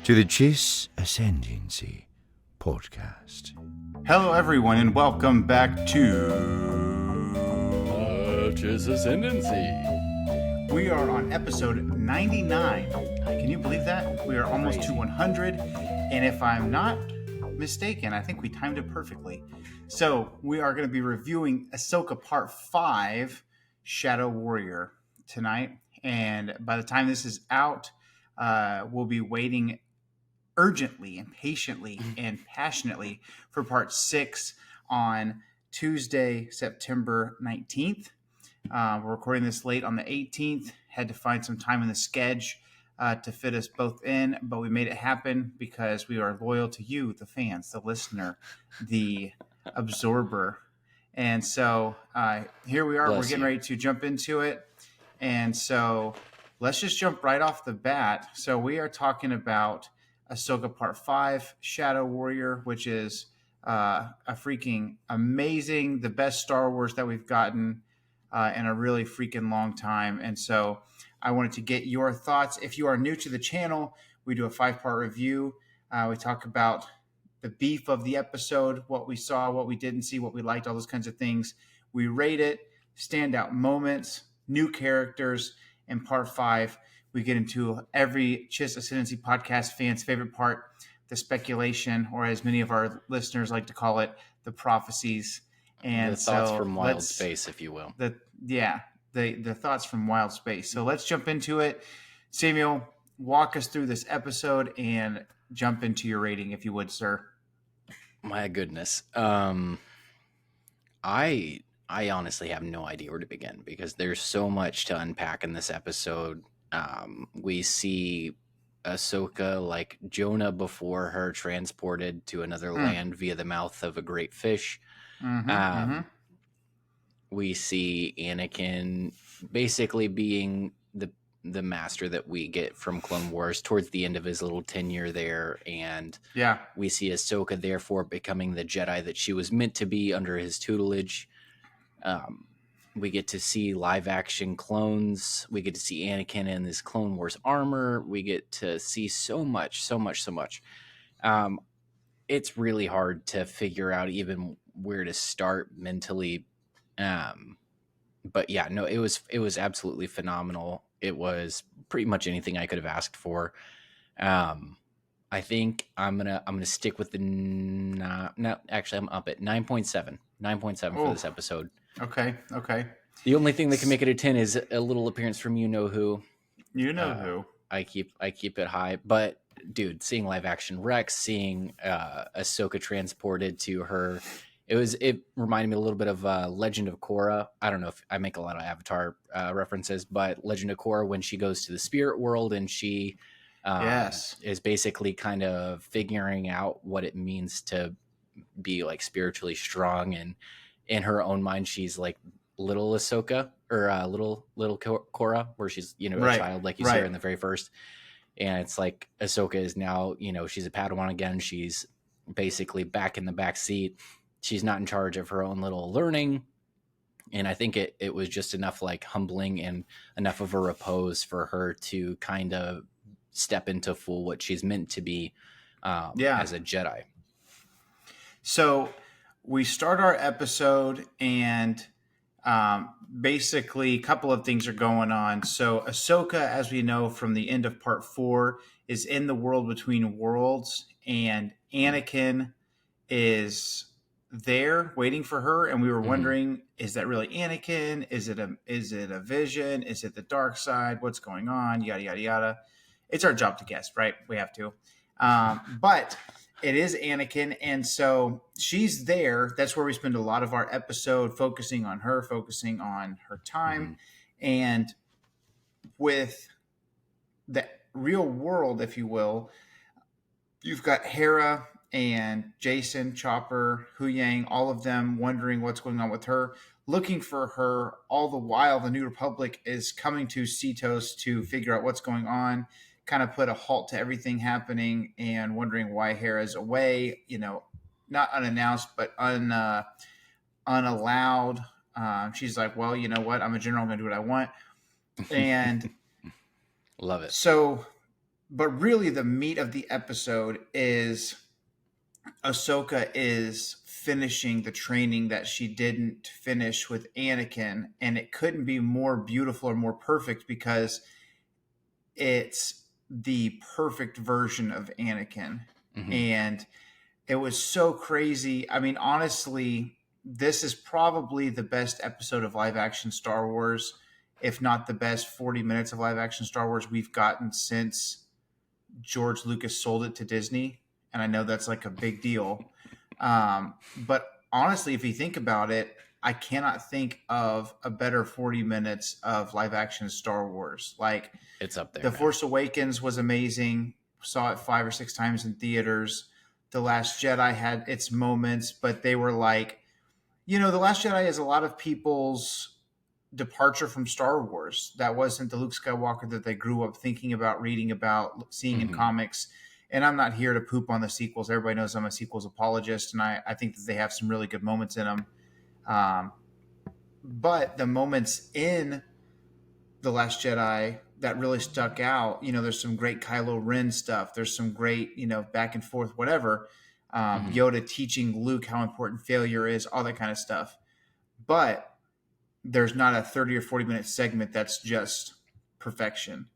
to the Chiss Ascendancy podcast. Hello, everyone, and welcome back to Chiss Ascendancy. We are on episode 99. Can you believe that? We are almost to 100, and if I'm not mistaken, I think we timed it perfectly. So we are going to be reviewing Ahsoka Part 5, Shadow Warrior, tonight, and by the time this is out, we'll be waiting urgently and patiently and passionately for Part 6 on Tuesday, September 19th. We're recording this late on the 18th. Had to find some time in the schedule to fit us both in, but we made it happen because we are loyal to you, the fans, the listener, the absorber. And so here we are. We're getting ready to jump into it. And so let's just jump right off the bat. So we are talking about Ahsoka Part 5, Shadow Warrior, which is a freaking amazing, the best Star Wars that we've gotten in a really freaking long time. And so I wanted to get your thoughts. If you are new to the channel, we do a 5-part review. We talk about the beef of the episode, what we saw, what we didn't see, what we liked, all those kinds of things. We rate it, standout moments, new characters. In Part 5, we get into every Chiss Ascendancy podcast fan's favorite part, the speculation, or as many of our listeners like to call it, the prophecies. And the thoughts from wild space, if you will. The thoughts from wild space. So let's jump into it. Samuel, walk us through this episode and jump into your rating, if you would, sir. My goodness. I honestly have no idea where to begin because there's so much to unpack in this episode. We see Ahsoka, like Jonah before her, transported to another land via the mouth of a great fish. We see Anakin basically being the master that we get from Clone Wars towards the end of his little tenure there. And we see Ahsoka therefore becoming the Jedi that she was meant to be under his tutelage. We get to see live action clones. We get to see Anakin in his Clone Wars armor. We get to see so much. It's really hard to figure out even where to start mentally. But yeah, no, it was absolutely phenomenal. It was pretty much anything I could have asked for. I think I'm gonna stick with no, actually I'm up at 9.7 for this episode. Okay. The only thing that can make it a 10 is a little appearance from you know who. I keep it high, but dude, seeing live action Rex, seeing Ahsoka transported to her, it reminded me a little bit of Legend of Korra. I don't know if I make a lot of Avatar references, but Legend of Korra, when she goes to the spirit world and she is basically kind of figuring out what it means to be like spiritually strong, and in her own mind she's like little Ahsoka or little Korra, where she's a child, like you see her in the very first. And it's like Ahsoka is now, she's a Padawan again. She's basically back in the back seat. She's not in charge of her own little learning. And I think it was just enough like humbling and enough of a repose for her to kind of step into full what she's meant to be as a Jedi. So we start our episode and basically a couple of things are going on. So Ahsoka, as we know from the end of Part 4, is in the world between worlds, and Anakin is there waiting for her, and we were wondering, is that really Anakin? Is it a vision? Is it the dark side? What's going on? Yada yada yada. It's our job to guess, right? We have to. But it is Anakin, and so she's there. That's where we spend a lot of our episode focusing on her, focusing on her time. And with the real world, if you will, you've got Hera and Jason, Chopper, Huyang, all of them wondering what's going on with her, looking for her. All the while, the New Republic is coming to Cetos to figure out what's going on, kind of put a halt to everything happening, and wondering why Hera's away, not unannounced, but unallowed. She's like, well, you know what? I'm a general. I'm going to do what I want. And love it. So but really the meat of the episode is Ahsoka is finishing the training that she didn't finish with Anakin, and it couldn't be more beautiful or more perfect because it's the perfect version of Anakin. Mm-hmm. And it was so crazy. I mean, honestly, this is probably the best episode of live action Star Wars, if not the best 40 minutes of live action Star Wars we've gotten since George Lucas sold it to Disney. And I know that's like a big deal. But honestly, if you think about it, I cannot think of a better 40 minutes of live action Star Wars. Like, it's up there. The Force Awakens was amazing. Saw it 5 or 6 times in theaters. The Last Jedi had its moments, but they were like, The Last Jedi is a lot of people's departure from Star Wars. That wasn't the Luke Skywalker that they grew up thinking about, reading about, seeing in comics. And I'm not here to poop on the sequels. Everybody knows I'm a sequels apologist, and I think that they have some really good moments in them. But the moments in The Last Jedi that really stuck out, there's some great Kylo Ren stuff. There's some great, back and forth, whatever. Yoda teaching Luke how important failure is, all that kind of stuff. But there's not a 30 or 40 minute segment that's just perfection.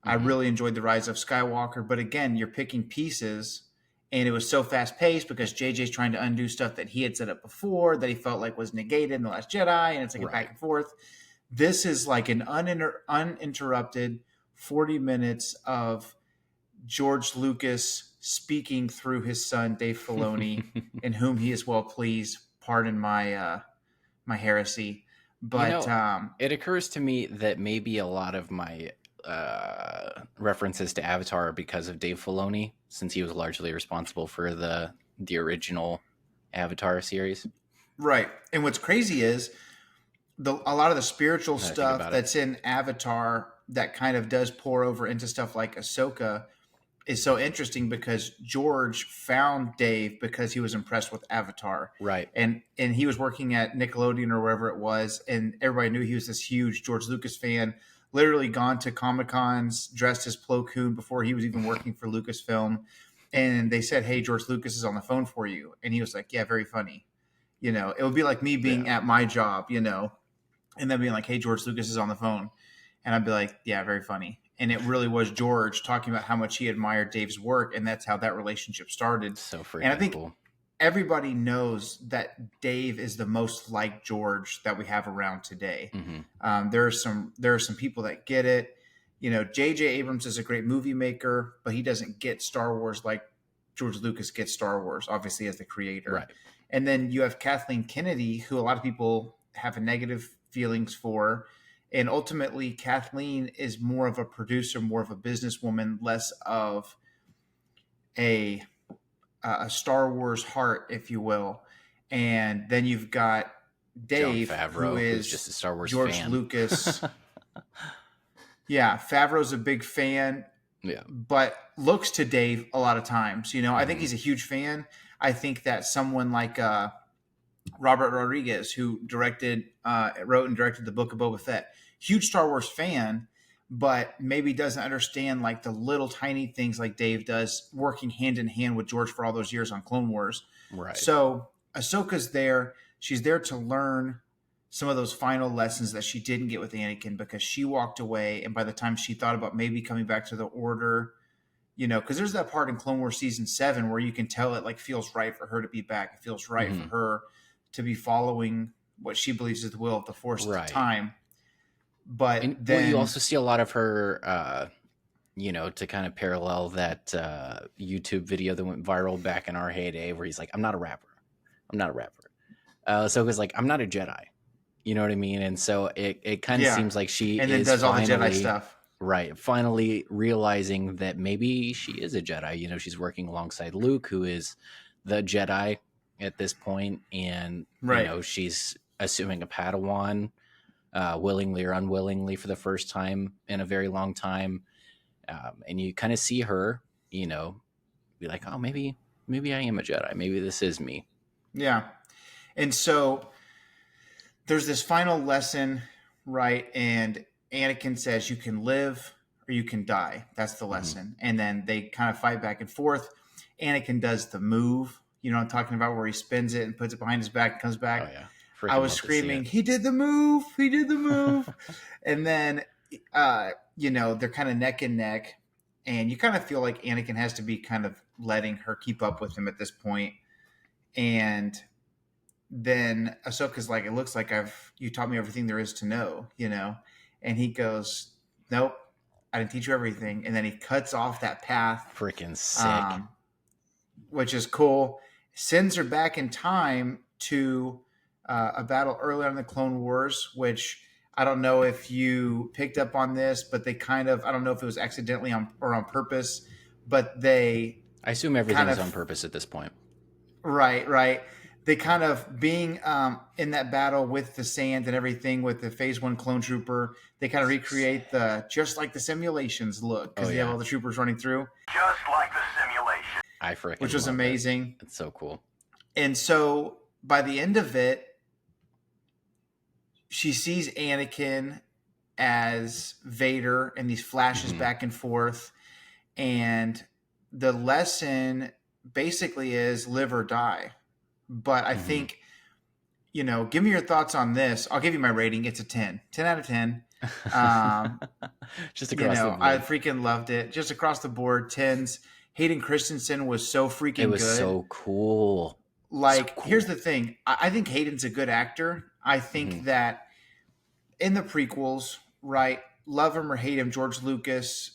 I really enjoyed The Rise of Skywalker, but again, you're picking pieces, and it was so fast paced because JJ's trying to undo stuff that he had set up before that he felt like was negated in The Last Jedi, and it's like a back and forth. This is like an uninterrupted 40 minutes of George Lucas speaking through his son, Dave Filoni, in whom he is well pleased. Pardon my my heresy. But it occurs to me that maybe a lot of my references to Avatar are because of Dave Filoni, since he was largely responsible for the original Avatar series. Right. And what's crazy is a lot of the spiritual stuff that's in Avatar that kind of does pour over into stuff like Ahsoka is so interesting because George found Dave because he was impressed with Avatar. Right. And he was working at Nickelodeon or wherever it was, and everybody knew he was this huge George Lucas fan, literally gone to Comic-Cons, dressed as Plo Koon before he was even working for Lucasfilm. And they said, "Hey, George Lucas is on the phone for you." And he was like, "Yeah, very funny." It would be like me being at my job, and then being like, "Hey, George Lucas is on the phone." And I'd be like, "Yeah, very funny." And it really was George talking about how much he admired Dave's work, and that's how that relationship started. So freaking and I think cool. Everybody knows that Dave is the most like George that we have around today. There are some people that get it. J.J. Abrams is a great movie maker, but he doesn't get Star Wars like George Lucas gets Star Wars, obviously, as the creator. Right. And then you have Kathleen Kennedy, who a lot of people have a negative feelings for. And ultimately, Kathleen is more of a producer, more of a businesswoman, less of a Star Wars heart, if you will. And then you've got Dave, Jon Favreau, who is who's just a Star Wars George fan. Lucas. Yeah, Favreau's a big fan. Yeah, but looks to Dave a lot of times. I think he's a huge fan. I think that someone like Robert Rodriguez, who wrote and directed the Book of Boba Fett, huge Star Wars fan, but maybe doesn't understand like the little tiny things like Dave does, working hand in hand with George for all those years on Clone Wars. right. So Ahsoka's there. She's there to learn some of those final lessons that she didn't get with Anakin because she walked away. And by the time she thought about maybe coming back to the Order, because there's that part in Clone Wars season 7 where you can tell it like feels right for her to be back. It feels right for her to be following what she believes is the will of the Force at the time. But then you also see a lot of her, to kind of parallel that YouTube video that went viral back in our heyday where he's like, I'm not a rapper. So it was like, I'm not a Jedi. You know what I mean? And so it kind of seems like she and then is does all the finally, Jedi stuff. Right. Finally realizing that maybe she is a Jedi. She's working alongside Luke, who is the Jedi at this point, and she's assuming a Padawan, willingly or unwillingly, for the first time in a very long time. And you kind of see her, be like, oh, maybe I am a Jedi. Maybe this is me. Yeah. And so there's this final lesson, right? And Anakin says you can live or you can die. That's the lesson. And then they kind of fight back and forth. Anakin does the move, you know what I'm talking about, where he spins it and puts it behind his back and comes back. Oh yeah. I was screaming, he did the move. He did the move. And then, you know, they're kind of neck and neck. And you kind of feel like Anakin has to be kind of letting her keep up with him at this point. And then Ahsoka's like, it looks like you taught me everything there is to know, you know? And he goes, nope, I didn't teach you everything. And then he cuts off that path. Freaking sick. Which is cool. Sends her back in time to a battle early on in the Clone Wars, which I don't know if you picked up on this, but they kind of, I don't know if it was accidentally or on purpose, but I assume everything is on purpose at this point. Right. They kind of being in that battle with the sand and everything with the Phase 1 clone trooper, they kind of recreate just like the simulations look, because they have all the troopers running through. Just like the simulation. Which was amazing. It's so cool. And so by the end of it, she sees Anakin as Vader and these flashes back and forth. And the lesson basically is live or die. But I think, you know, give me your thoughts on this. I'll give you my rating. It's a 10. 10 out of 10. Just across the board. I freaking loved it. Just across the board, 10s. Hayden Christensen was so freaking good. It was so cool. Like, here's the thing. I think Hayden's a good actor. I think that in the prequels, right, love him or hate him, George Lucas,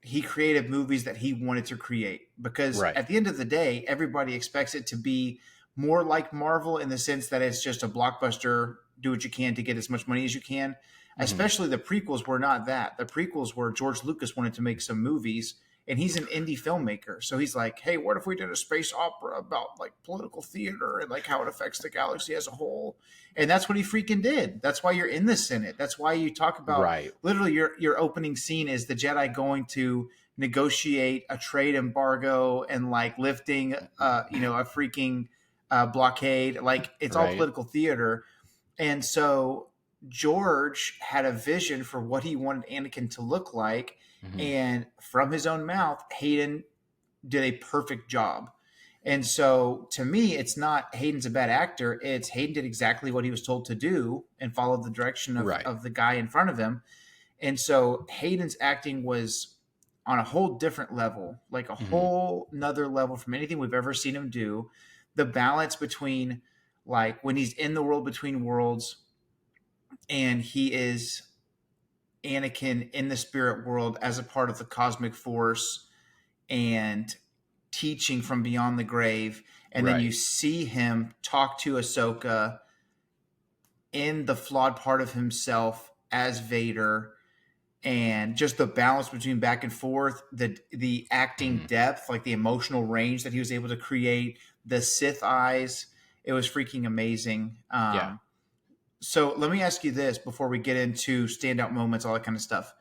he created movies that he wanted to create. Because at the end of the day, everybody expects it to be more like Marvel in the sense that it's just a blockbuster, do what you can to get as much money as you can. Especially the prequels were not that. The prequels were George Lucas wanted to make some movies, and he's an indie filmmaker. So he's like, hey, what if we did a space opera about like political theater and like how it affects the galaxy as a whole? And that's what he freaking did. That's why you're in the Senate. That's why you talk about literally your opening scene is the Jedi going to negotiate a trade embargo and like lifting, a freaking blockade. Like it's all political theater. And so George had a vision for what he wanted Anakin to look like. And from his own mouth, Hayden did a perfect job. And so to me, it's not Hayden's a bad actor. It's Hayden did exactly what he was told to do and followed the direction of the guy in front of him. And so Hayden's acting was on a whole different level, like a whole nother level from anything we've ever seen him do. The balance between like when he's in the world between worlds and he is Anakin in the spirit world as a part of the cosmic force and teaching from beyond the grave. And then you see him talk to Ahsoka in the flawed part of himself as Vader, and just the balance between back and forth, the acting depth, like the emotional range that he was able to create, the Sith eyes. It was freaking amazing. So let me ask you this before we get into standout moments, all that kind of stuff,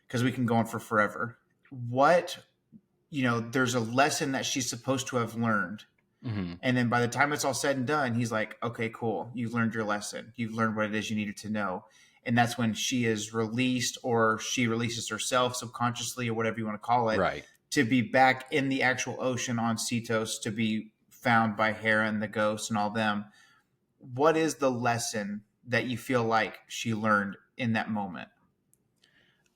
because we can go on for forever. There's a lesson that she's supposed to have learned. And then by the time it's all said and done, he's like, okay, cool. You've learned your lesson. You've learned what it is you needed to know. And that's when she is released, or she releases herself subconsciously, or whatever you want to call it, to be back in the actual ocean on Cetos, to be found by Hera and the ghosts and all them. What is the lesson that you feel like she learned in that moment?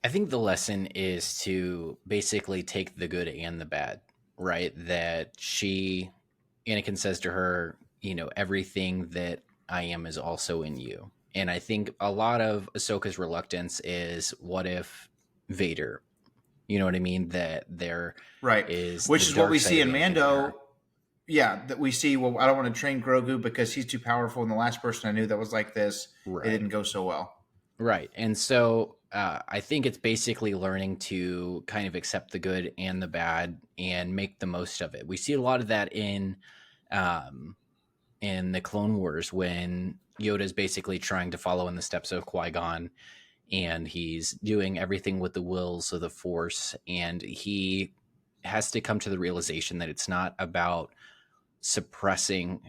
I think the lesson is to basically take the good and the bad, right? That Anakin says to her, everything that I am is also in you. And I think a lot of Ahsoka's reluctance is, what if Vader, you know what I mean? That there is, which is what we see in Mando. Yeah, that we see, well, I don't want to train Grogu because he's too powerful. And the last person I knew that was like this, it didn't go so well. Right. And so I think it's basically learning to kind of accept the good and the bad and make the most of it. We see a lot of that in the Clone Wars, when Yoda's basically trying to follow in the steps of Qui-Gon, and he's doing everything with the wills of the Force. And he has to come to the realization that it's not about suppressing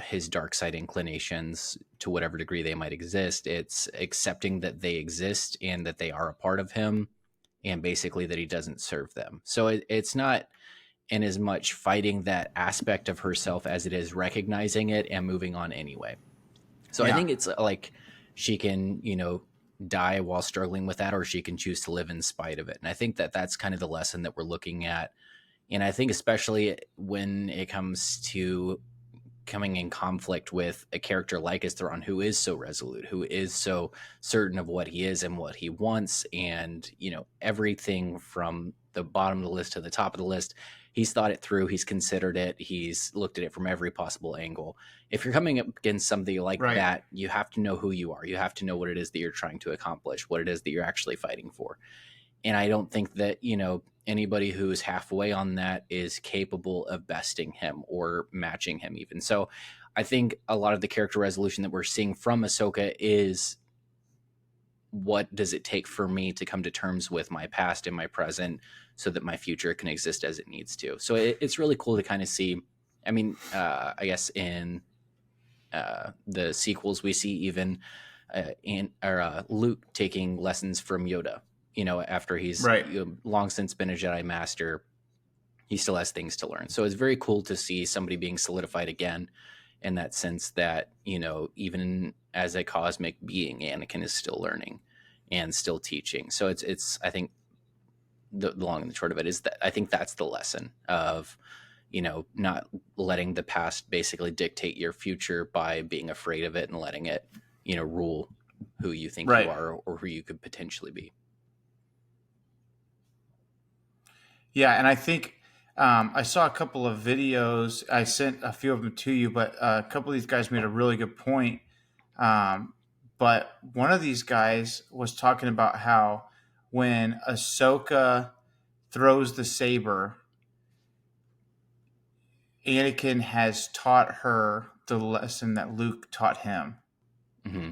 his dark side inclinations to whatever degree they might exist. It's accepting that they exist and that they are a part of him, and basically that he doesn't serve them. So it's not in as much fighting that aspect of herself as it is recognizing it and moving on anyway. So I think it's like she can, die while struggling with that, or she can choose to live in spite of it. And I think that that's kind of the lesson that we're looking at. And I think especially when it comes to coming in conflict with a character like Thrawn, who is so resolute, who is so certain of what he is and what he wants, and everything from the bottom of the list to the top of the list, he's thought it through, he's considered it, he's looked at it from every possible angle. If you're coming up against something like that, you have to know who you are. You have to know what it is that you're trying to accomplish, what it is that you're actually fighting for. And I don't think that, anybody who's halfway on that is capable of besting him or matching him even. So I think a lot of the character resolution that we're seeing from Ahsoka is, what does it take for me to come to terms with my past and my present so that my future can exist as it needs to? So it's really cool to kind of see. I mean, I guess in the sequels, we see even Luke taking lessons from Yoda. After he's long since been a Jedi Master, he still has things to learn. So it's very cool to see somebody being solidified again in that sense that, even as a cosmic being, Anakin is still learning and still teaching. So it's I think the long and the short of it is that I think that's the lesson of, not letting the past basically dictate your future by being afraid of it and letting it, rule who you think you are or who you could potentially be. Yeah, and I think I saw a couple of videos. I sent a few of them to you, but a couple of these guys made a really good point. But one of these guys was talking about how when Ahsoka throws the saber, Anakin has taught her the lesson that Luke taught him. Mm-hmm.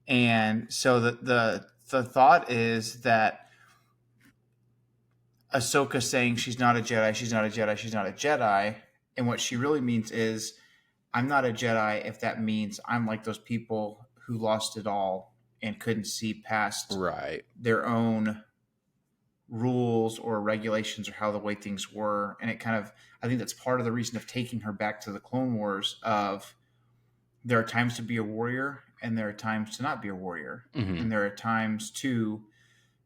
And so the thought is that Ahsoka saying she's not a Jedi, she's not a Jedi, she's not a Jedi. And what she really means is, I'm not a Jedi if that means I'm like those people who lost it all and couldn't see past their own rules or regulations or how the way things were. And it kind of, I think that's part of the reason of taking her back to the Clone Wars of, there are times to be a warrior and there are times to not be a warrior. Mm-hmm. And there are times to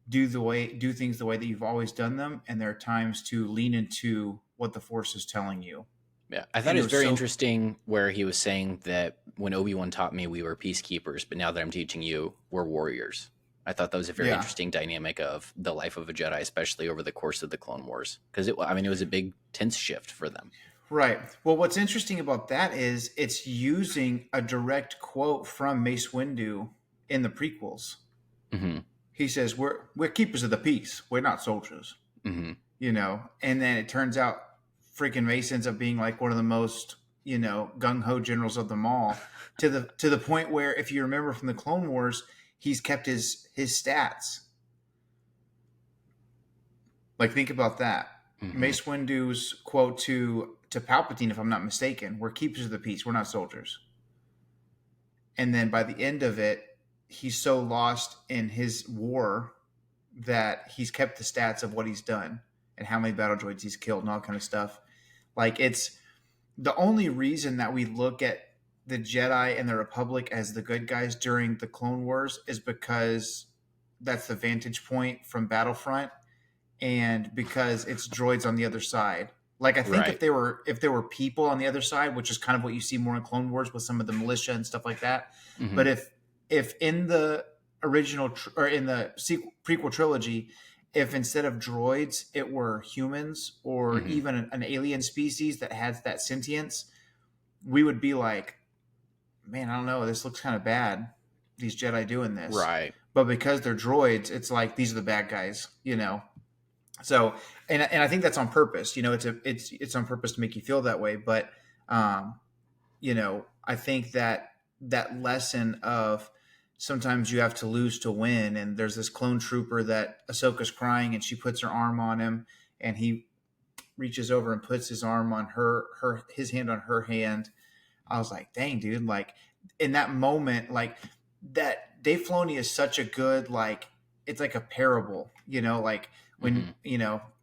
do things the way that you've always done them, and there are times to lean into what the Force is telling you. Yeah, I thought it was very interesting where he was saying that when Obi-Wan taught me, we were peacekeepers, but now that I'm teaching you, we're warriors. I thought that was a very interesting dynamic of the life of a Jedi, especially over the course of the Clone Wars, because it was a big tense shift for them. Right. Well, what's interesting about that is it's using a direct quote from Mace Windu in the prequels. Mm-hmm. He says, we're keepers of the peace. We're not soldiers. Mm-hmm. And then it turns out freaking Mace ends up being like one of the most, gung-ho generals of them all, to the point where, if you remember from the Clone Wars, he's kept his stats. Like, think about that. Mm-hmm. Mace Windu's quote to Palpatine, if I'm not mistaken, we're keepers of the peace. We're not soldiers. And then by the end of it, he's so lost in his war that he's kept the stats of what he's done and how many battle droids he's killed and all kind of stuff. Like, it's the only reason that we look at the Jedi and the Republic as the good guys during the Clone Wars is because that's the vantage point from Battlefront, and because it's droids on the other side. Like, I think if there were people on the other side, which is kind of what you see more in Clone Wars with some of the militia and stuff like that. Mm-hmm. But if in the original or in the prequel trilogy, if instead of droids it were humans or mm-hmm. even an alien species that has that sentience, we would be like, man, I don't know, this looks kind of bad, these Jedi doing this. Right. But because they're droids, it's like, these are the bad guys, So, and I think that's on purpose. It's on purpose to make you feel that way. But, I think that lesson of sometimes you have to lose to win. And there's this clone trooper that Ahsoka's crying, and she puts her arm on him, and he reaches over and puts his arm on his hand on her hand. I was like, dang, dude, like, in that moment, like, that Dave Filoni is such a good, like, it's like a parable, like when,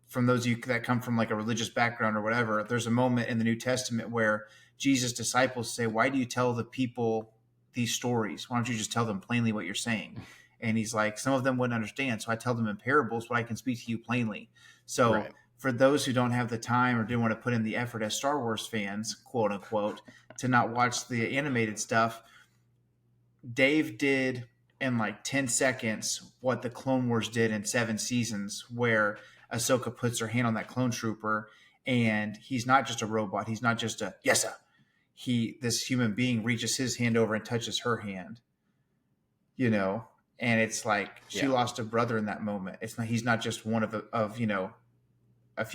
from those of you that come from like a religious background or whatever, there's a moment in the New Testament where Jesus' disciples say, why do you tell the people these stories? Why don't you just tell them plainly what you're saying? And he's like, some of them wouldn't understand. So I tell them in parables, but I can speak to you plainly. So for those who don't have the time or didn't want to put in the effort as Star Wars fans, quote unquote, to not watch the animated stuff, Dave did in like 10 seconds what the Clone Wars did in 7 seasons, where Ahsoka puts her hand on that clone trooper, and he's not just a robot. He's not just a yes sir. This human being reaches his hand over and touches her hand, and it's like she lost a brother in that moment. He's not just one of a few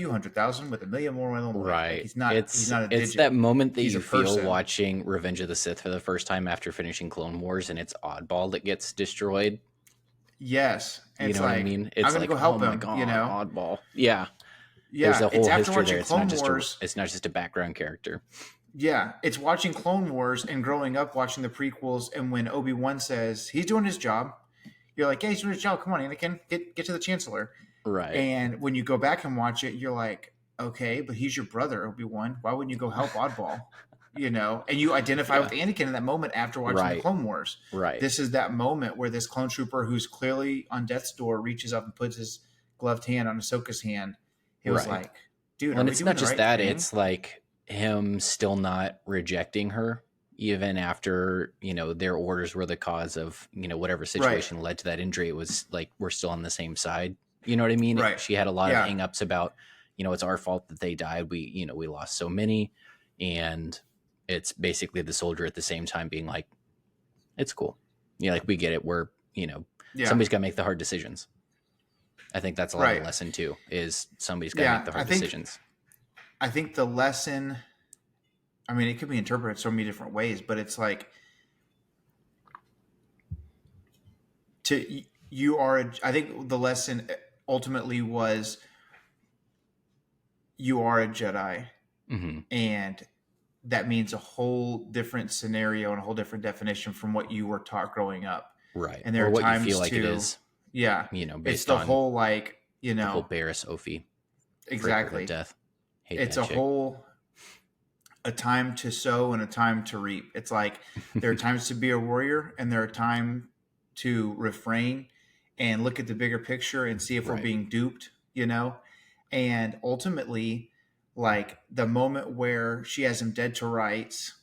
100,000 with a million more on the way. Right. Like he's not a digit. It's that moment that you feel watching Revenge of the Sith for the first time after finishing Clone Wars, and it's Oddball that gets destroyed. Yes. And you know what I mean? It's I'm gonna like, go help oh my him, God, Oddball. Yeah. There's a whole it's after history watching there. It's Clone not just Wars. it's not just a background character. Yeah, it's watching Clone Wars and growing up watching the prequels, and when Obi-Wan says he's doing his job, you're like, yeah, he's doing his job. Come on, Anakin, get to the Chancellor. Right. And when you go back and watch it, you're like, okay, but he's your brother, Obi-Wan. Why wouldn't you go help Oddball? And you identify with Anakin in that moment after watching the Clone Wars. Right. This is that moment where this clone trooper who's clearly on death's door reaches up and puts his gloved hand on Ahsoka's hand. It was like, dude, and it's not just that. Thing? It's like him still not rejecting her, even after, their orders were the cause of, whatever situation led to that injury. It was like, we're still on the same side. You know what I mean? Right. She had a lot of hang-ups about, it's our fault that they died. We lost so many. And it's basically the soldier at the same time being like, it's cool. Like, we get it. We're, somebody's got to make the hard decisions. I think that's a lot of the lesson too, is somebody's got to make the hard decisions. I think the lesson, I mean, it could be interpreted so many different ways, but it's like, I think the lesson ultimately was, you are a Jedi, and that means a whole different scenario and a whole different definition from what you were taught growing up. Right. And there or are what times you feel like it is. Yeah. Based it's the on whole like, the whole Barriss Ophi. Exactly. Death. It's a time to sow and a time to reap. It's like there are times to be a warrior and there are times to refrain and look at the bigger picture and see if we're being duped, And ultimately, like the moment where she has him dead to rights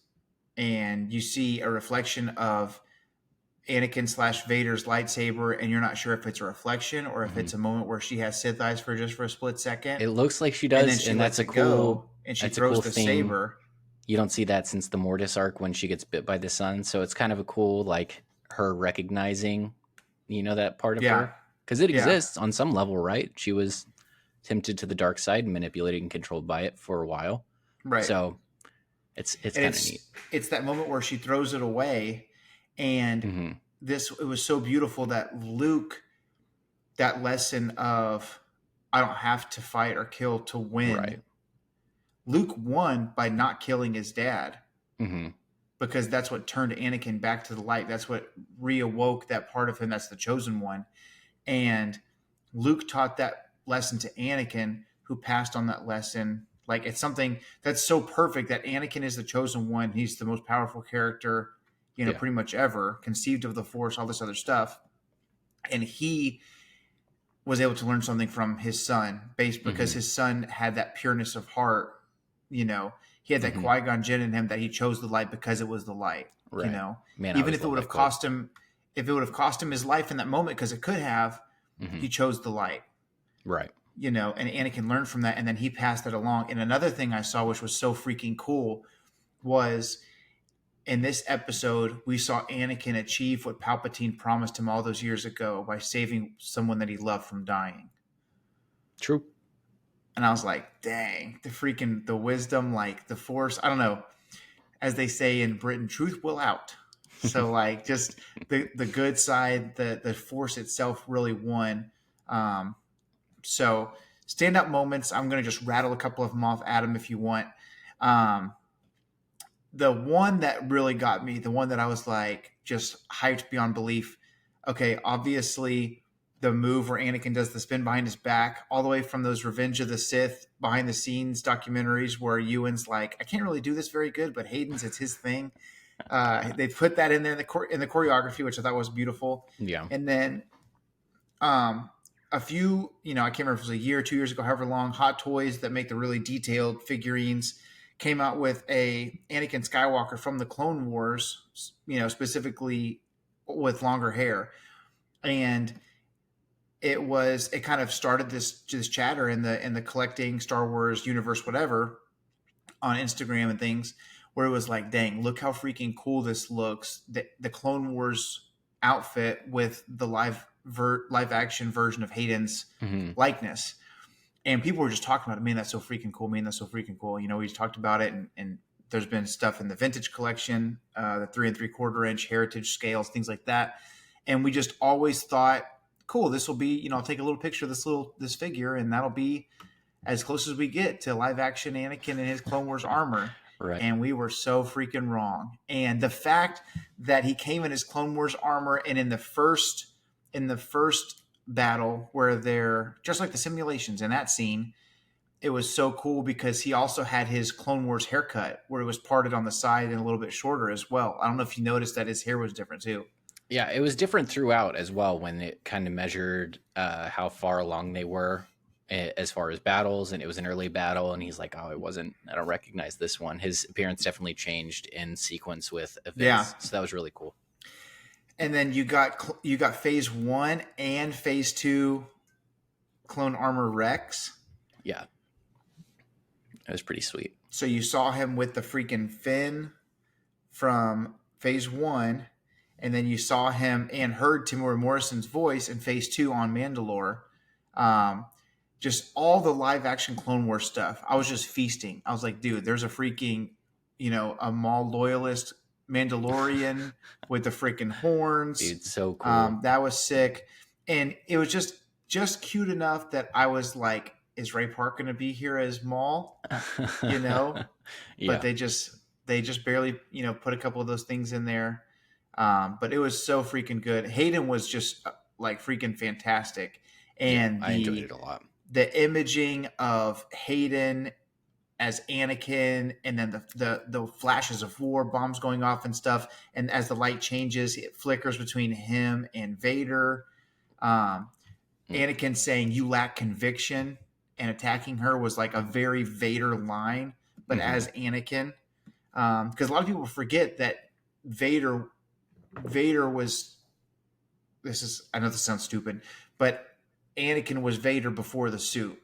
and you see a reflection of Anakin / Vader's lightsaber, and you're not sure if it's a reflection or if it's a moment where she has Sith eyes for a split second. It looks like she does, and that's a cool. And she throws the saber. You don't see that since the Mortis arc when she gets bit by the sun, so it's kind of a cool, like her recognizing, that part of her, because it exists on some level, right? She was tempted to the dark side and manipulated and controlled by it for a while, right? So it's kind of neat. It's that moment where she throws it away. And it was so beautiful that Luke, that lesson of, I don't have to fight or kill to win. Right. Luke won by not killing his dad, because that's what turned Anakin back to the light. That's what reawoke that part of him that's the chosen one. And Luke taught that lesson to Anakin, who passed on that lesson. Like, it's something that's so perfect that Anakin is the chosen one. He's the most powerful character pretty much ever, conceived of the Force, all this other stuff. And he was able to learn something from his son because his son had that pureness of heart. He had that Qui-Gon Jinn in him, that he chose the light because it was the light, right. Man, even if it would have cost him, his life in that moment, because it could have, he chose the light. Right. And Anakin learned from that. And then he passed it along. And another thing I saw, which was so freaking cool, was in this episode, we saw Anakin achieve what Palpatine promised him all those years ago by saving someone that he loved from dying. True. And I was like, dang, the wisdom, like the Force, I don't know. As they say in Britain, truth will out. So like just the good side, the Force itself really won. So stand-up moments, I'm going to just rattle a couple of them off, Adam, if you want. The one that really got me, the one that I was like just hyped beyond belief. Okay, obviously the move where Anakin does the spin behind his back, all the way from those Revenge of the Sith behind the scenes documentaries where Ewan's like, I can't really do this very good, but Hayden's, it's his thing. They put that in there in the choreography, which I thought was beautiful. Yeah. And then a few, I can't remember if it was a year or 2 years ago, however long, Hot Toys that make the really detailed figurines came out with a Anakin Skywalker from the Clone Wars, specifically with longer hair. And it kind of started this chatter in the collecting Star Wars universe, whatever, on Instagram and things, where it was like, dang, look how freaking cool this looks. The Clone Wars outfit with the live action version of Hayden's likeness. And people were just talking about it. Man, that's so freaking cool. Man, that's so freaking cool. We just talked about it, and there's been stuff in the vintage collection, the 3 3/4 inch heritage scales, things like that. And we just always thought, cool, this will be, I'll take a little picture of this figure, and that'll be as close as we get to live action Anakin in his Clone Wars armor. Right. And we were so freaking wrong. And the fact that he came in his Clone Wars armor, and in the first battle where they're just like the simulations in that scene, it was so cool because he also had his Clone Wars haircut where it was parted on the side and a little bit shorter as well. I don't know if you noticed that his hair was different too. Yeah, it was different throughout as well when it kind of measured how far along they were as far as battles, and it was an early battle, and he's like, I don't recognize this one. His appearance definitely changed in sequence with events. Yeah. So that was really cool. And then you got phase 1 and phase 2 clone armor Rex. Yeah. It was pretty sweet. So you saw him with the freaking fin from phase 1, and then you saw him and heard Temuera Morrison's voice in phase 2 on Mandalore. Just all the live action Clone Wars stuff. I was just feasting. I was like, dude, there's a freaking, a Maul loyalist Mandalorian with the freaking horns. Dude, so cool. That was sick. And it was just cute enough that I was like, is Ray Park going to be here as Maul? Yeah. But they just barely, put a couple of those things in there. But it was so freaking good. Hayden was just like freaking fantastic. And I enjoyed it a lot. The imaging of Hayden as Anakin, and then the flashes of war, bombs going off and stuff. And as the light changes, it flickers between him and Vader. Anakin saying, "You lack conviction," and attacking her was like a very Vader line, but as Anakin. Because a lot of people forget that Vader was, I know this sounds stupid, but Anakin was Vader before the suit.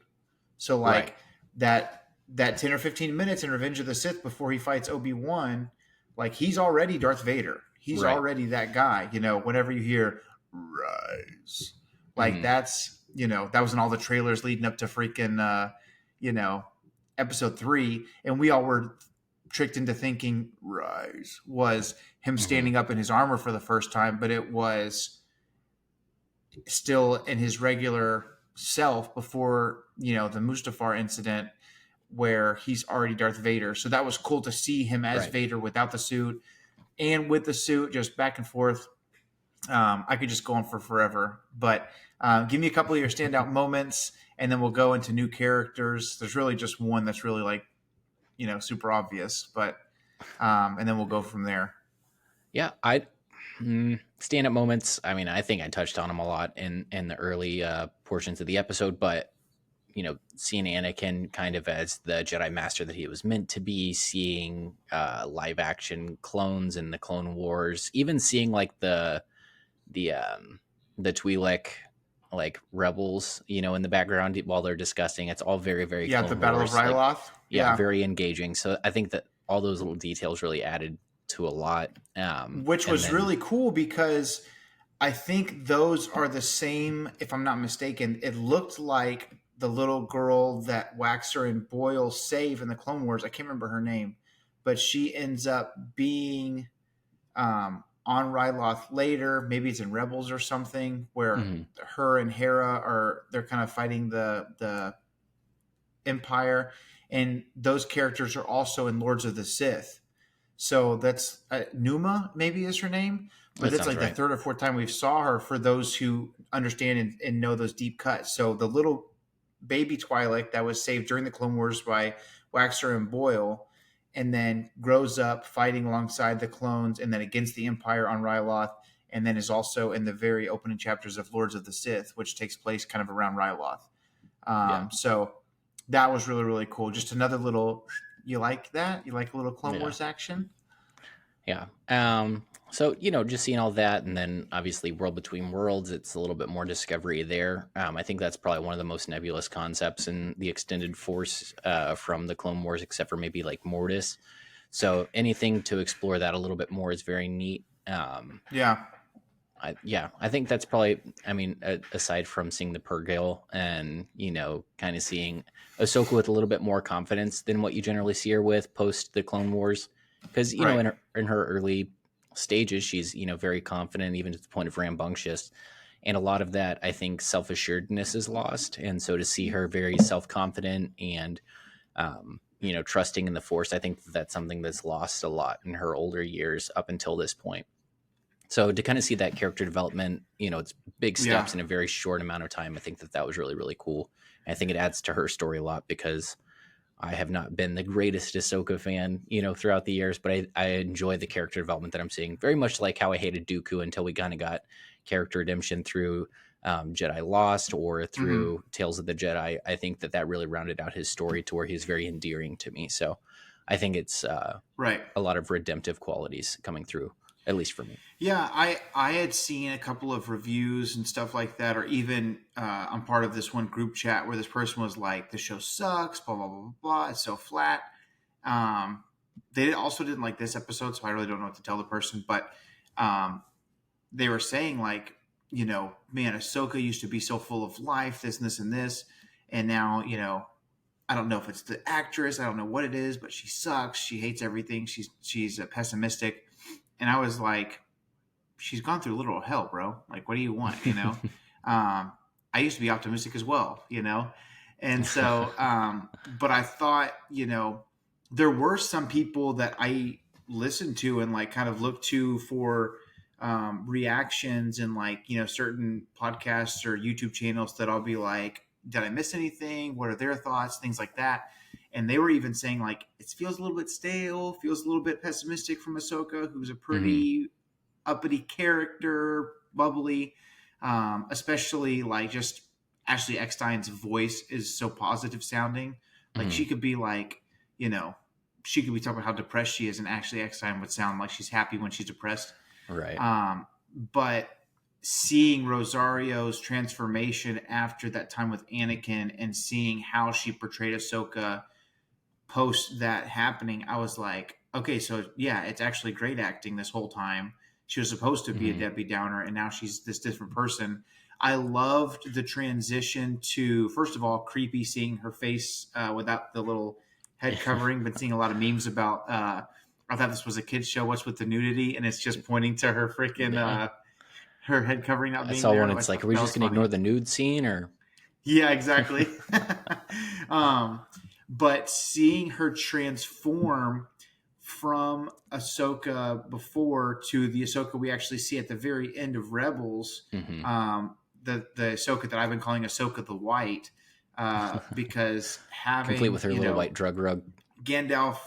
So like that 10 or 15 minutes in Revenge of the Sith before he fights Obi-Wan, like he's already Darth Vader. He's already that guy, whenever you hear rise, like that's, that was in all the trailers leading up to freaking, episode 3. And we all were tricked into thinking rise was him standing up in his armor for the first time, but it was still in his regular self before, the Mustafar incident where he's already Darth Vader. So that was cool to see him as Vader without the suit and with the suit, just back and forth. I could just go on for forever, but give me a couple of your standout moments and then we'll go into new characters. There's really just one that's really like, super obvious, but, and then we'll go from there. Yeah. Stand-up moments. I mean, I think I touched on them a lot in the early portions of the episode, but seeing Anakin kind of as the Jedi Master that he was meant to be, seeing live action clones in the Clone Wars, even seeing like the Twi'lek like rebels, in the background while they're discussing. It's all very, very Clone the Battle Wars, of Ryloth. Like, very engaging. So I think that all those little details really added to a lot. Which was really cool because I think those are the same, if I'm not mistaken. It looked like the little girl that Waxer and Boyle save in the Clone Wars. I can't remember her name, but she ends up being on Ryloth later. Maybe it's in Rebels or something where her and Hera they're kind of fighting the Empire. And those characters are also in Lords of the Sith. So that's Numa, maybe is her name, but that's like the third or fourth time we saw her. For those who understand and know those deep cuts, so the little baby Twi'lek that was saved during the Clone Wars by Waxer and Boyle, and then grows up fighting alongside the clones and then against the Empire on Ryloth, and then is also in the very opening chapters of Lords of the Sith, which takes place kind of around Ryloth. So that was really, really cool. Just another little, you like that? You like a little Clone Wars action? Yeah. So, just seeing all that, and then obviously World Between Worlds, it's a little bit more discovery there. I think that's probably one of the most nebulous concepts in the extended force from the Clone Wars, except for maybe like Mortis. So anything to explore that a little bit more is very neat. I think that's probably, aside from seeing the Purrgil and, kind of seeing Ahsoka with a little bit more confidence than what you generally see her with post the Clone Wars. Because, in her early stages, she's, very confident, even to the point of rambunctious. And a lot of that, I think, self-assuredness is lost. And so to see her very self-confident and, trusting in the Force, I think that's something that's lost a lot in her older years up until this point. So to kind of see that character development, it's big steps in a very short amount of time. I think that was really, really cool. And I think it adds to her story a lot because I have not been the greatest Ahsoka fan, throughout the years, but I enjoy the character development that I'm seeing. Very much like how I hated Dooku until we kind of got character redemption through Jedi Lost or through Tales of the Jedi. I think that really rounded out his story to where he's very endearing to me. So I think it's a lot of redemptive qualities coming through, at least for me. Yeah, I had seen a couple of reviews and stuff like that, or even I'm part of this one group chat where this person was like, "The show sucks, blah blah blah blah blah. It's so flat." They also didn't like this episode, so I really don't know what to tell the person. But they were saying like, man, Ahsoka used to be so full of life, this and this and this, and now I don't know if it's the actress, I don't know what it is, but she sucks. She hates everything. She's pessimistic. And I was like, she's gone through literal hell, bro. Like, what do you want? I used to be optimistic as well, and so, but I thought, there were some people that I listened to and like kind of looked to for reactions and like, certain podcasts or YouTube channels that I'll be like, did I miss anything? What are their thoughts? Things like that. And they were even saying like, it feels a little bit stale, feels a little bit pessimistic from Ahsoka, who's a pretty uppity character, bubbly, especially like just Ashley Eckstein's voice is so positive sounding. Like she could be like, she could be talking about how depressed she is, and Ashley Eckstein would sound like she's happy when she's depressed. Right. But seeing Rosario's transformation after that time with Anakin and seeing how she portrayed Ahsoka post that happening, I was like, okay, so yeah, it's actually great acting this whole time. She was supposed to be a Debbie Downer, and now she's this different person. I loved the transition to, first of all, creepy seeing her face without the little head covering. Been seeing a lot of memes about, I thought this was a kid's show, what's with the nudity? And it's just pointing to her freaking, her head covering not being there. I saw one, it's like, are we just going to ignore the nude scene? Or yeah, exactly. But seeing her transform from Ahsoka before to the Ahsoka we actually see at the very end of Rebels, the Ahsoka that I've been calling Ahsoka the White, because having complete with her little white drug rug. Gandalf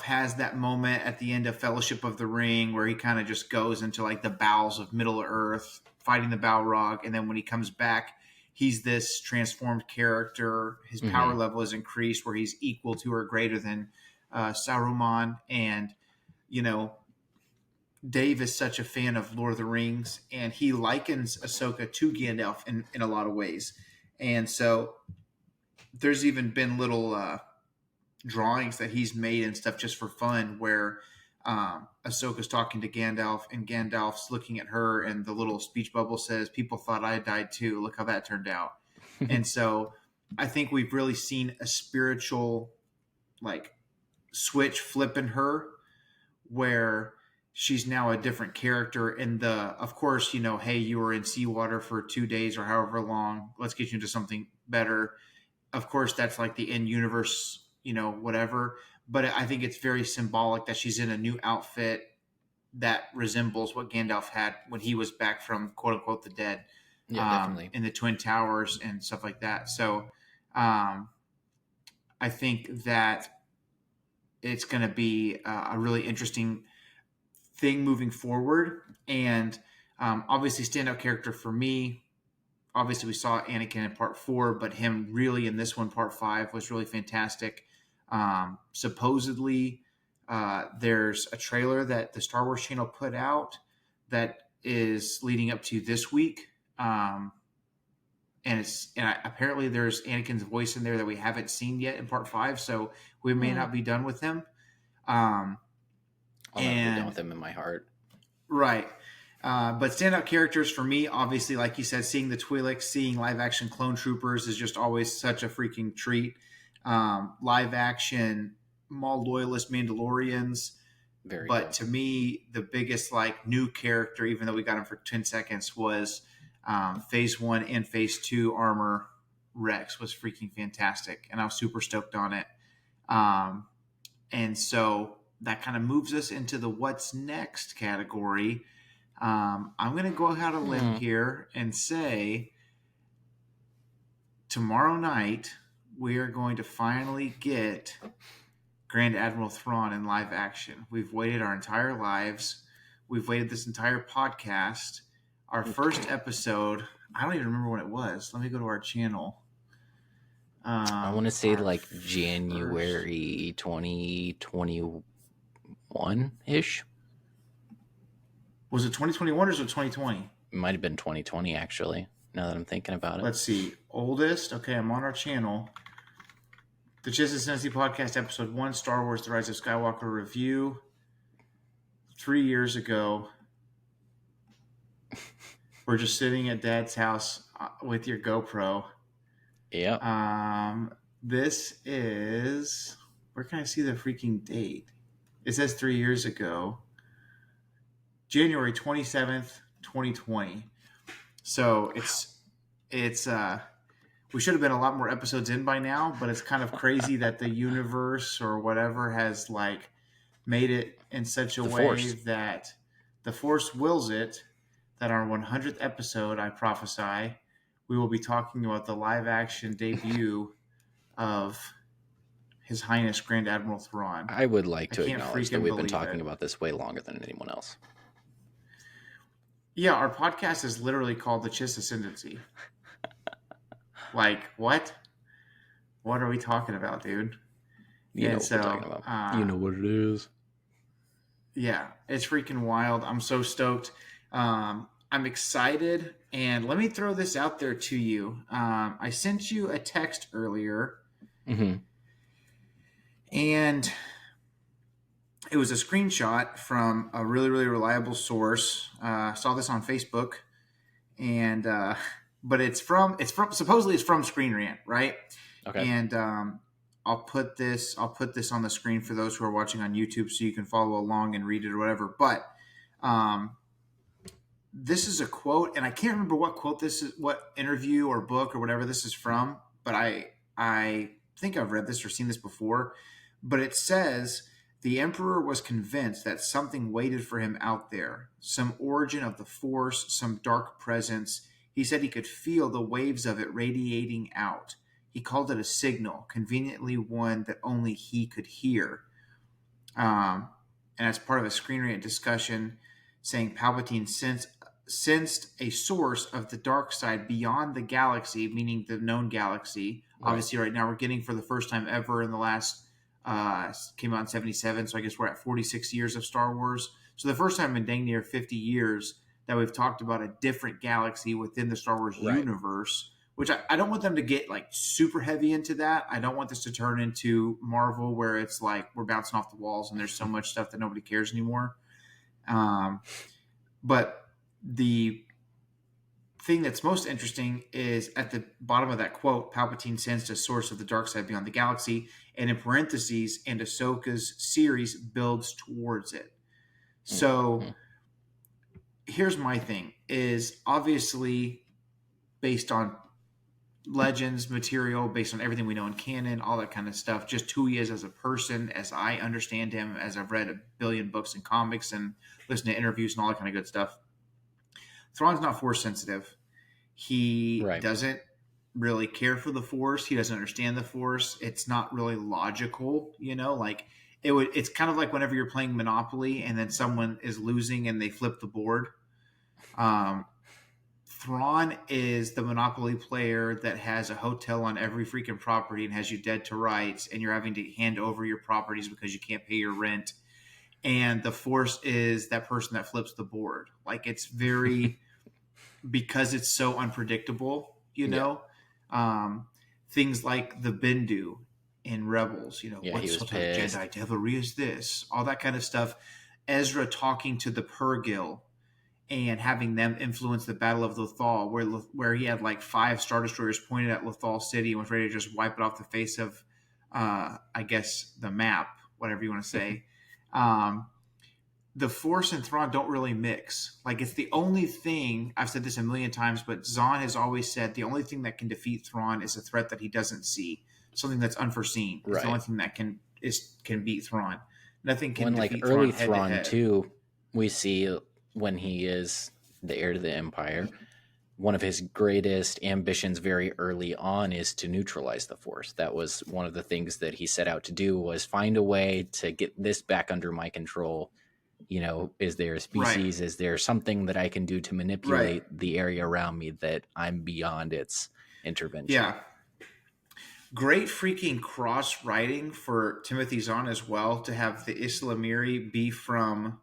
has that moment at the end of Fellowship of the Ring where he kind of just goes into like the bowels of Middle Earth fighting the Balrog, and then when he comes back, he's this transformed character. His power level is increased where he's equal to or greater than Saruman. And, Dave is such a fan of Lord of the Rings, and he likens Ahsoka to Gandalf in a lot of ways. And so there's even been little drawings that he's made and stuff just for fun where Ahsoka's talking to Gandalf and Gandalf's looking at her, and the little speech bubble says, "People thought I died too. Look how that turned out." And so I think we've really seen a spiritual like switch flip in her where she's now a different character. And of course, hey, you were in seawater for 2 days or however long. Let's get you into something better. Of course, that's like the in-universe whatever. But I think it's very symbolic that she's in a new outfit that resembles what Gandalf had when he was back from quote unquote the dead. Yeah, definitely. In the Twin Towers and stuff like that. So I think that it's going to be a really interesting thing moving forward. And obviously standout character for me, obviously we saw Anakin in part 4, but him really in this one, part 5, was really fantastic. Supposedly there's a trailer that the Star Wars channel put out that is leading up to this week. And apparently there's Anakin's voice in there that we haven't seen yet in part 5. So we may not be done with him. I'll never be done with him in my heart. Right. But standout characters for me, obviously, like you said, seeing the Twi'leks, seeing live action clone troopers is just always such a freaking treat. Live action Maul loyalist Mandalorians. Very but good. To me, the biggest new character, even though we got him for 10 seconds, was Phase 1 and Phase 2 armor Rex was freaking fantastic. And I was super stoked on it. And so that kind of moves us into the what's next category. I'm going to go out a limb here and say tomorrow night we are going to finally get Grand Admiral Thrawn in live action. We've waited our entire lives. We've waited this entire podcast. Our first episode, I don't even remember when it was. Let me go to our channel. I want to say January 2021-ish. Was it 2021 or was it 2020? It might have been 2020, actually, now that I'm thinking about it. Let's see. Oldest. Okay, I'm on our channel. The Chiss Ascendancy Podcast, Episode 1, Star Wars The Rise of Skywalker Review. 3 years ago. We're just sitting at Dad's house with your GoPro. Yeah. This is... Where can I see the freaking date? It says 3 years ago. January 27th, 2020. So it's we should have been a lot more episodes in by now, but it's kind of crazy that the universe or whatever has made it in such a way that the Force wills it that our 100th episode, I prophesy, we will be talking about the live action debut of His Highness Grand Admiral Thrawn. I would like to acknowledge that we've been talking about this way longer than anyone else. Yeah, our podcast is literally called the Chiss Ascendancy. What? What are we talking about, dude? You know what we're talking about. You know what it is. Yeah, it's freaking wild. I'm so stoked. I'm excited. And let me throw this out there to you. I sent you a text earlier. Mm-hmm. And it was a screenshot from a really, really reliable source. I saw this on Facebook. And but it's from supposedly it's from Screen Rant, right? Okay. And I'll put this on the screen for those who are watching on YouTube so you can follow along and read it or whatever. But this is a quote, and I can't remember what quote this is, what interview or book or whatever this is from, but I think I've read this or seen this before. But it says, the Emperor was convinced that something waited for him out there, some origin of the Force, some dark presence. He said he could feel the waves of it radiating out. He called it a signal, conveniently one that only he could hear. And as part of a Screen Rant discussion, saying Palpatine sensed a source of the dark side beyond the galaxy, meaning the known galaxy. Right. Obviously, right now we're getting for the first time ever in the last, came out in 77, so I guess we're at 46 years of Star Wars. So the first time in dang near 50 years that we've talked about a different galaxy within the Star Wars universe, which I don't want them to get super heavy into that. I don't want this to turn into Marvel where it's we're bouncing off the walls and there's so much stuff that nobody cares anymore. But the thing that's most interesting is at the bottom of that quote, Palpatine sensed a source of the dark side beyond the galaxy, and in parentheses, and Ahsoka's series builds towards it. So here's my thing, is obviously based on legends material based on everything we know in canon, all that kind of stuff. Just who he is as a person, as I understand him, as I've read a billion books and comics and listened to interviews and all that kind of good stuff. Thrawn's not Force sensitive. He doesn't really care for the Force. He doesn't understand the Force. It's not really logical, like it's kind of like whenever you're playing Monopoly and then someone is losing and they flip the board. Thrawn is the Monopoly player that has a hotel on every freaking property and has you dead to rights, and you're having to hand over your properties because you can't pay your rent. And the Force is that person that flips the board. Like, it's very because it's so unpredictable, things like the Bendu in Rebels, what sort of Jedi devilry is this? All that kind of stuff. Ezra talking to the Purrgil and having them influence the Battle of Lothal, where he had like 5 Star Destroyers pointed at Lothal City and was ready to just wipe it off the face of, I guess, the map, whatever you want to say. The Force and Thrawn don't really mix. Like, it's the only thing, I've said this a million times, but Zahn has always said the only thing that can defeat Thrawn is a threat that he doesn't see. Something that's unforeseen. It's the only thing that can beat Thrawn. Nothing can defeat Thrawn. Early Thrawn, too, we see when he is the heir to the Empire, one of his greatest ambitions very early on is to neutralize the Force. That was one of the things that he set out to do, was find a way to get this back under my control. Is there a species? Is there something that I can do to manipulate the area around me that I'm beyond its intervention? Yeah. Great freaking cross-writing for Timothy Zahn as well, to have the Islamiri be from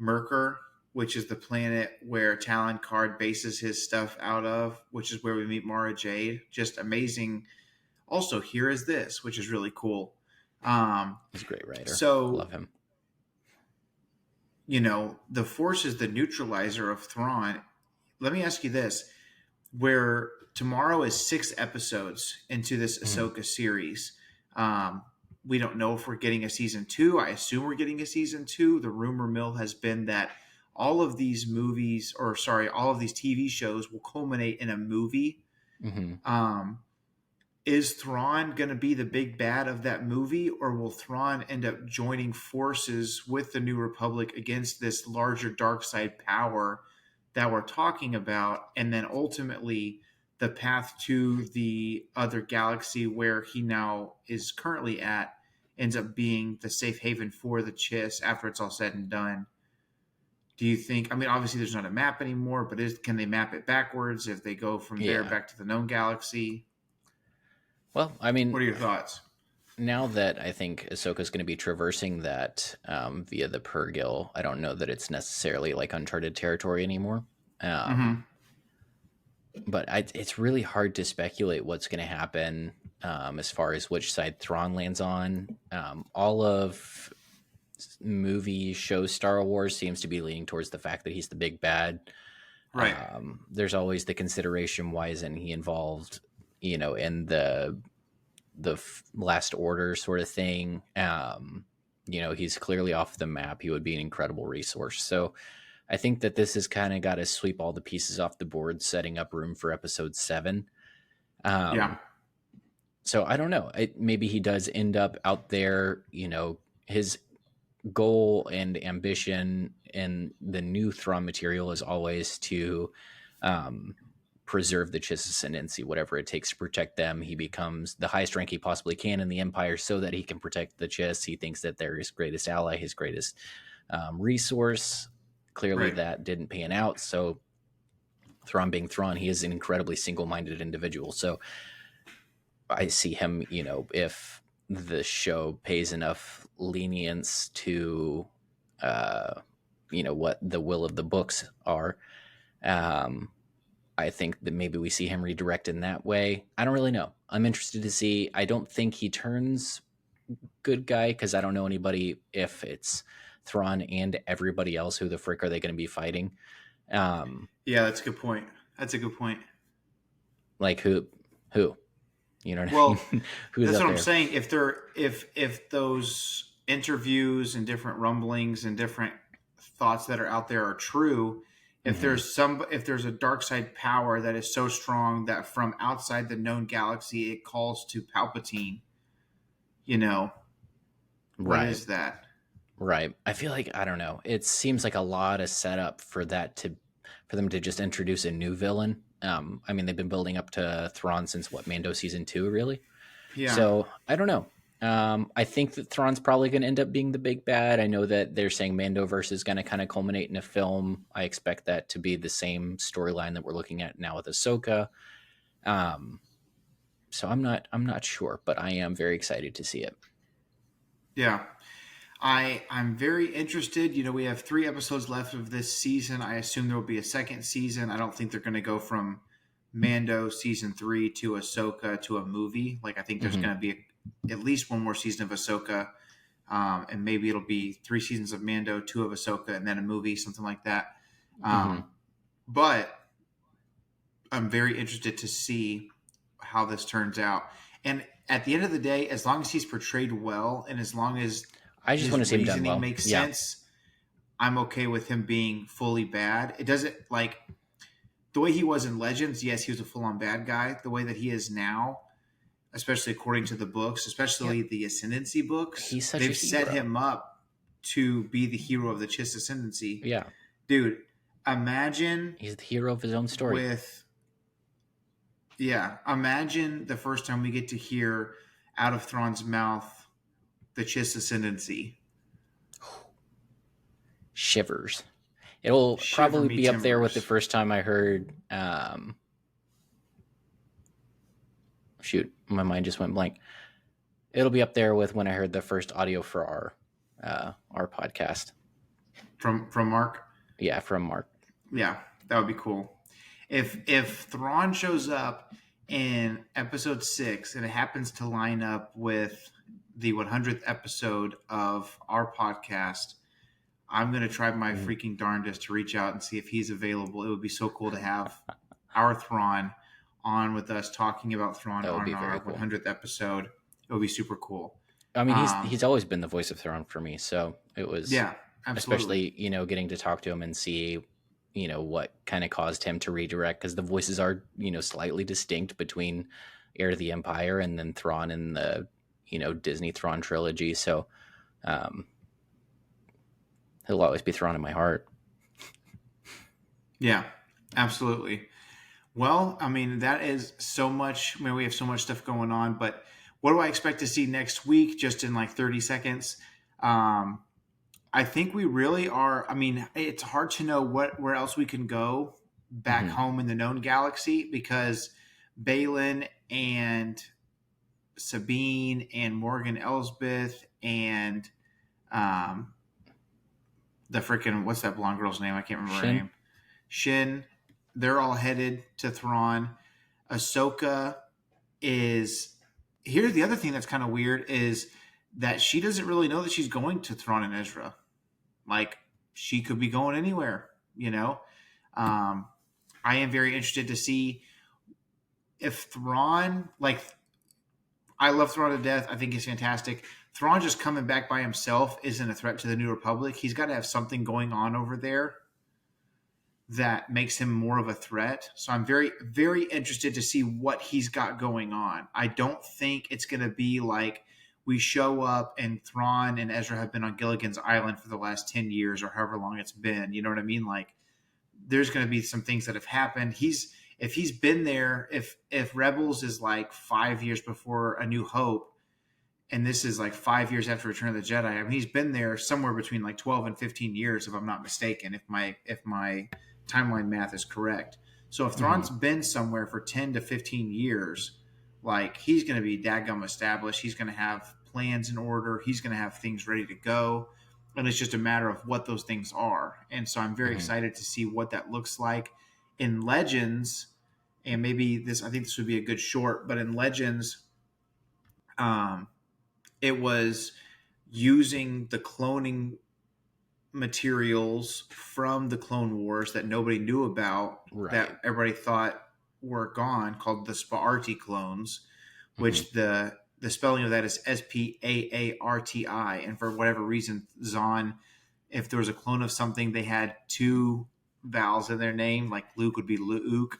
Merkur, which is the planet where Talon Card bases his stuff out of, which is where we meet Mara Jade. Just amazing. Also, Here Is This, which is really cool. He's a great writer. So, love him. The Force is the neutralizer of Thrawn. Let me ask you this. Where tomorrow is 6 episodes into this Ahsoka series. We don't know if we're getting a season 2. I assume we're getting a season 2. The rumor mill has been that all of these TV shows will culminate in a movie. Mm-hmm. Is Thrawn going to be the big bad of that movie, or will Thrawn end up joining forces with the New Republic against this larger dark side power that we're talking about, and then ultimately the path to the other galaxy where he now is currently at ends up being the safe haven for the Chiss after it's all said and done? Do you think, obviously there's not a map anymore, but can they map it backwards if they go from there back to the known galaxy? Well, what are your thoughts? Now that I think Ahsoka's going to be traversing that via the Purrgil, I don't know that it's necessarily like uncharted territory anymore. But it's really hard to speculate what's going to happen as far as which side Thrawn lands on. All of movie show Star Wars seems to be leaning towards the fact that he's the big bad. Right. There's always the consideration, why isn't he involved, in the Last Order sort of thing. He's clearly off the map. He would be an incredible resource. So I think that this has kind of got to sweep all the pieces off the board, setting up room for episode 7. So I don't know. Maybe he does end up out there. His goal and ambition in the new Thrawn material is always to preserve the Chiss Ascendancy, whatever it takes to protect them. He becomes the highest rank he possibly can in the Empire so that he can protect the Chiss. He thinks that they're his greatest ally, his greatest resource. Clearly that didn't pan out. So Thrawn being Thrawn, he is an incredibly single-minded individual. So I see him, if the show pays enough lenience to, what the will of the books are, I think that maybe we see him redirect in that way. I don't really know. I'm interested to see. I don't think he turns good guy because I don't know anybody if it's Thrawn and everybody else. Who the frick are they going to be fighting? Yeah, that's a good point. Like who? You know what I mean? That's what I'm saying. If those interviews and different rumblings and different thoughts that are out there are true, If there's a dark side power that is so strong that from outside the known galaxy it calls to Palpatine, what is that? Right. I feel like, I don't know. It seems like a lot of setup for them to just introduce a new villain. I mean, they've been building up to Thrawn since Mando season 2, really. Yeah. So I don't know. I think that Thrawn's probably going to end up being the big bad. I know that they're saying Mandoverse is going to kind of culminate in a film. I expect that to be the same storyline that we're looking at now with Ahsoka. So I'm not sure, but I am very excited to see it. Yeah. I'm very interested. We have 3 episodes left of this season. I assume there will be a second season. I don't think they're going to go from Mando season 3 to Ahsoka to a movie. Like, I think there's going to be at least one more season of Ahsoka, and maybe it'll be 3 seasons of Mando, 2 of Ahsoka, and then a movie, something like that. But I'm very interested to see how this turns out. And at the end of the day, as long as he's portrayed well, and as long as I just want to see him done well, makes sense, I'm okay with him being fully bad. It doesn't, like, the way he was in Legends. Yes, he was a full-on bad guy. The way that he is now, especially according to the books, especially the Ascendancy books, they've set him up to be the hero of the Chiss Ascendancy. Yeah, dude, imagine he's the hero of his own story. Imagine the first time we get to hear out of Thrawn's mouth the Chiss Ascendancy. Shivers. It'll probably be up there with the first time I heard. Shoot, my mind just went blank. It'll be up there with when I heard the first audio for our podcast. From Mark? Yeah, from Mark. Yeah, that would be cool. If Thrawn shows up in episode 6 and it happens to line up with the 100th episode of our podcast, I'm going to try my freaking darndest to reach out and see if he's available. It would be so cool to have our Thrawn on with us talking about Thrawn on our 100th episode. It would be super cool. I mean, he's always been the voice of Thrawn for me, so it was absolutely. Especially, getting to talk to him and see, what kind of caused him to redirect, because the voices are, slightly distinct between Heir to the Empire and then Thrawn in the, Disney Thrawn trilogy. So he'll always be Thrawn in my heart. Yeah, absolutely. Well, I mean, that is so much. I mean, we have so much stuff going on, but what do I expect to see next week? Just in like 30 seconds. I think we really are. I mean, it's hard to know where else we can go back home in the known galaxy, because Baylan and Sabine and Morgan Elsbeth and the freaking, what's that blonde girl's name? I can't remember her name. Shin. They're all headed to Thrawn. Ahsoka is here. The other thing that's kind of weird is that she doesn't really know that she's going to Thrawn and Ezra. Like, she could be going anywhere, I am very interested to see if Thrawn, like, I love Thrawn to death. I think he's fantastic. Thrawn just coming back by himself isn't a threat to the New Republic. He's got to have something going on over there that makes him more of a threat. So I'm very, very interested to see what he's got going on. I don't think it's going to be like we show up and Thrawn and Ezra have been on Gilligan's Island for the last 10 years or however long it's been. You know what I mean? Like, there's going to be some things that have happened. If he's been there, if Rebels is like 5 years before A New Hope, and this is like 5 years after Return of the Jedi, I mean, he's been there somewhere between like 12 and 15 years, if I'm not mistaken, if my timeline math is correct. So if Thrawn's been somewhere for 10 to 15 years, like, he's going to be dadgum established. He's going to have plans in order. He's going to have things ready to go. And it's just a matter of what those things are. And so I'm very excited to see what that looks like in Legends. And maybe I think this would be a good short, but in Legends, it was using the cloning materials from the Clone Wars that nobody knew about, that everybody thought were gone, called the Spaarti clones, which the spelling of that is Spaarti. And for whatever reason, Zahn, if there was a clone of something, they had 2 vowels in their name. Like Luke would be Luke.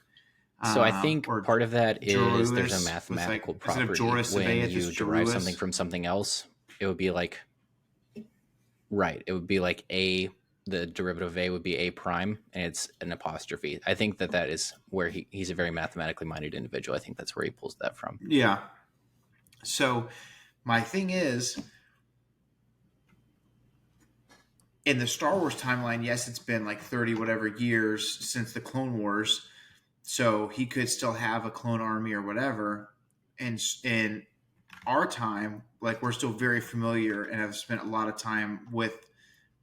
So I think part of that is Joruis, there's a mathematical property. When you derive something from something else, it would be like, right, it would be like A, the derivative of A would be A prime, and it's an apostrophe. I think that is where he's a very mathematically minded individual. I think that's where he pulls that from. Yeah. So my thing is, in the Star Wars timeline, yes, it's been like 30 whatever years since the Clone Wars. So he could still have a clone army or whatever. And in our time, like we're still very familiar and have spent a lot of time with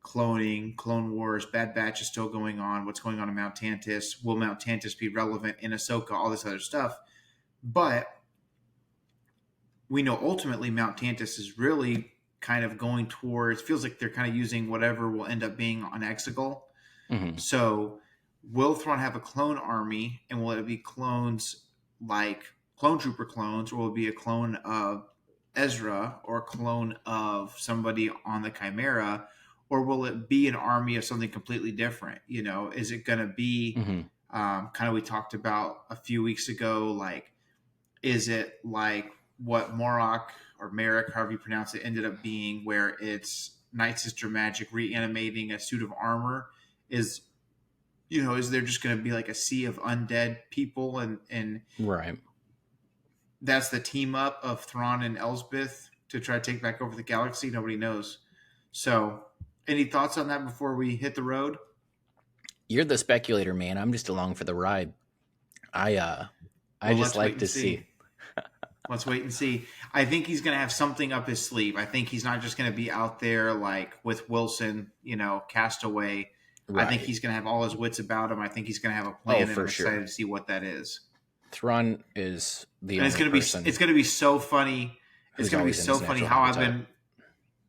cloning, Clone Wars, Bad Batch is still going on. What's going on in Mount Tantus? Will Mount Tantus be relevant in Ahsoka? All this other stuff. But we know ultimately Mount Tantus is really kind of going towards, feels like they're kind of using whatever will end up being on Exegol. Mm-hmm. So will Thrawn have a clone army, and will it be clones like clone trooper clones, or will it be a clone of Ezra or a clone of somebody on the Chimera, or will it be an army of something completely different? You know, is it going to be kind of, we talked about a few weeks ago, like, is it like what Morok or Merrick, however you pronounce it, ended up being, where it's Night Sister magic reanimating a suit of armor? Is, you know, is there just going to be like a sea of undead people, and right, that's the team up of Thrawn and Elsbeth to try to take back over the galaxy? Nobody knows. So any thoughts on that before we hit the road? You're the speculator, man. I'm just along for the ride. I just like to see. Let's wait and see. I think he's going to have something up his sleeve. I think he's not just going to be out there like with Wilson, you know, castaway. Right. I think he's going to have all his wits about him. I think he's going to have a plan, and I'm excited to see what that is. Thrawn is the and only person. It's going to be so funny. It's going to be so funny how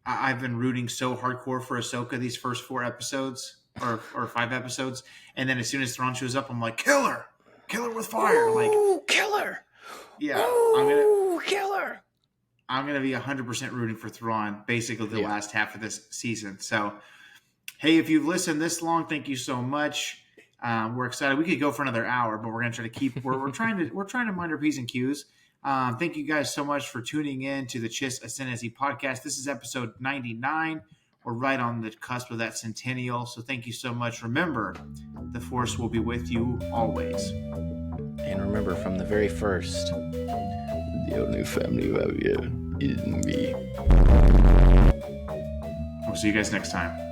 I've been rooting so hardcore for Ahsoka these first 4 episodes or 5 episodes, and then as soon as Thrawn shows up, I'm like, kill her with fire. Ooh, like, kill her. Yeah, ooh, kill her. I'm going to be 100% rooting for Thrawn basically the last half of this season. So, hey, if you've listened this long, thank you so much. We're excited. We could go for another hour, but we're going to try to keep. We're trying to mind our P's and Q's. Thank you guys so much for tuning in to the Chiss Ascendancy podcast. This is episode 99. We're right on the cusp of that centennial. So thank you so much. Remember, the Force will be with you always. And remember, from the very first, the only family you have here is me. We'll see you guys next time.